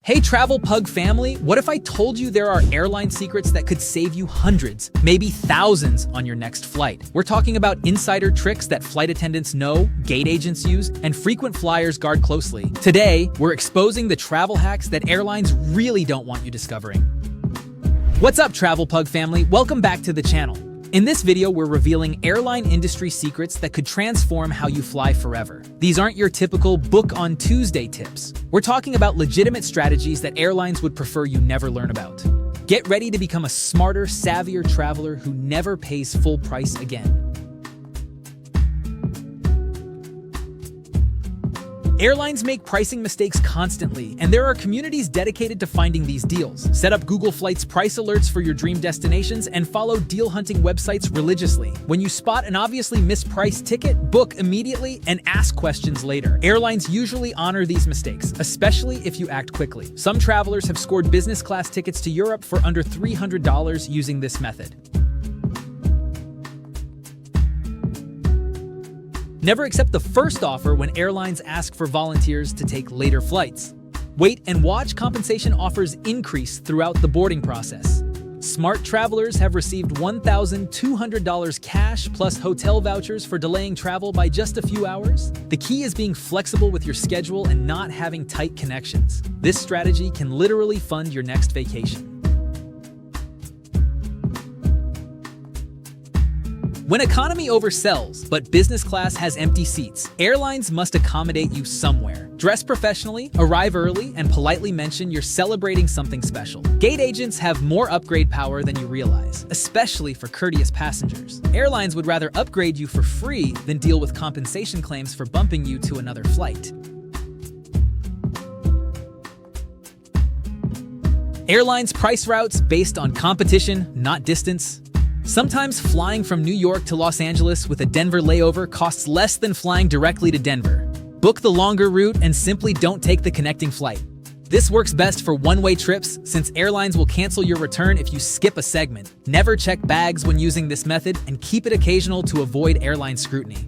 Hey Travel Pug family, what if I told you there are airline secrets that could save you hundreds, maybe thousands on your next flight? We're talking about insider tricks that flight attendants know, gate agents use, and frequent flyers guard closely. Today, we're exposing the travel hacks that airlines really don't want you discovering. What's up Travel Pug family? Welcome back to the channel. In this video, we're revealing airline industry secrets that could transform how you fly forever. These aren't your typical book on Tuesday tips. We're talking about legitimate strategies that airlines would prefer you never learn about. Get ready to become a smarter, savvier traveler who never pays full price again. Airlines make pricing mistakes constantly, and there are communities dedicated to finding these deals. Set up Google Flights price alerts for your dream destinations and follow deal hunting websites religiously. When you spot an obviously mispriced ticket, book immediately and ask questions later. Airlines usually honor these mistakes, especially if you act quickly. Some travelers have scored business class tickets to Europe for under $300 using this method. Never accept the first offer when airlines ask for volunteers to take later flights. Wait and watch compensation offers increase throughout the boarding process. Smart travelers have received $1,200 cash plus hotel vouchers for delaying travel by just a few hours. The key is being flexible with your schedule and not having tight connections. This strategy can literally fund your next vacation. When economy oversells, but business class has empty seats, airlines must accommodate you somewhere. Dress professionally, arrive early, and politely mention you're celebrating something special. Gate agents have more upgrade power than you realize, especially for courteous passengers. Airlines would rather upgrade you for free than deal with compensation claims for bumping you to another flight. Airlines price routes based on competition, not distance. Sometimes flying from New York to Los Angeles with a Denver layover costs less than flying directly to Denver. Book the longer route and simply don't take the connecting flight. This works best for one-way trips since airlines will cancel your return if you skip a segment. Never check bags when using this method and keep it occasional to avoid airline scrutiny.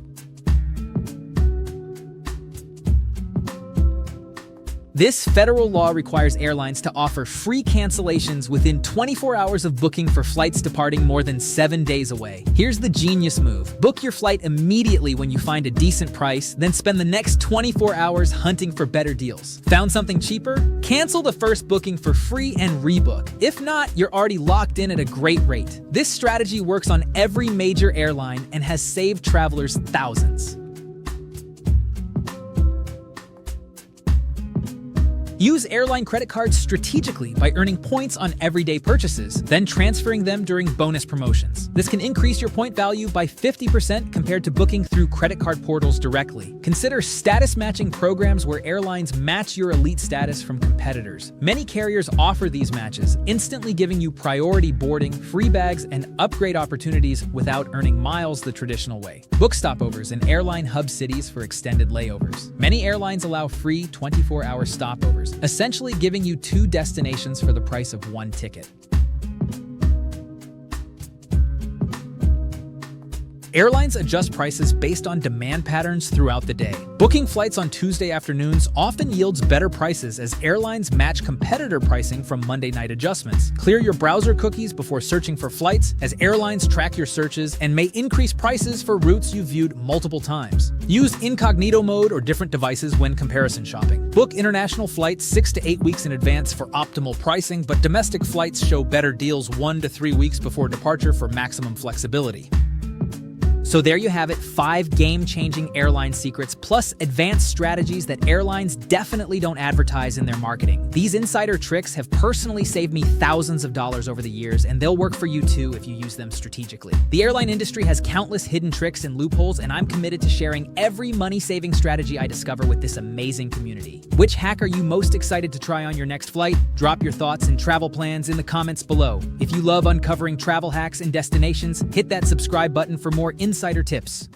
This federal law requires airlines to offer free cancellations within 24 hours of booking for flights departing more than 7 days away. Here's the genius move. Book your flight immediately when you find a decent price, then spend the next 24 hours hunting for better deals. Found something cheaper? Cancel the first booking for free and rebook. If not, you're already locked in at a great rate. This strategy works on every major airline and has saved travelers thousands. Use airline credit cards strategically by earning points on everyday purchases, then transferring them during bonus promotions. This can increase your point value by 50% compared to booking through credit card portals directly. Consider status matching programs where airlines match your elite status from competitors. Many carriers offer these matches, instantly giving you priority boarding, free bags, and upgrade opportunities without earning miles the traditional way. Book stopovers in airline hub cities for extended layovers. Many airlines allow free 24-hour stopovers, essentially giving you 2 destinations for the price of 1 ticket. Airlines adjust prices based on demand patterns throughout the day. Booking flights on Tuesday afternoons often yields better prices as airlines match competitor pricing from Monday night adjustments. Clear your browser cookies before searching for flights, as airlines track your searches and may increase prices for routes you've viewed multiple times. Use incognito mode or different devices when comparison shopping. Book international flights 6 to 8 weeks in advance for optimal pricing, but domestic flights show better deals 1 to 3 weeks before departure for maximum flexibility. So there you have it, 5 game-changing airline secrets plus advanced strategies that airlines definitely don't advertise in their marketing. These insider tricks have personally saved me thousands of dollars over the years, and they'll work for you too if you use them strategically. The airline industry has countless hidden tricks and loopholes, and I'm committed to sharing every money-saving strategy I discover with this amazing community. Which hack are you most excited to try on your next flight? Drop your thoughts and travel plans in the comments below. If you love uncovering travel hacks and destinations, hit that subscribe button for more insider tips.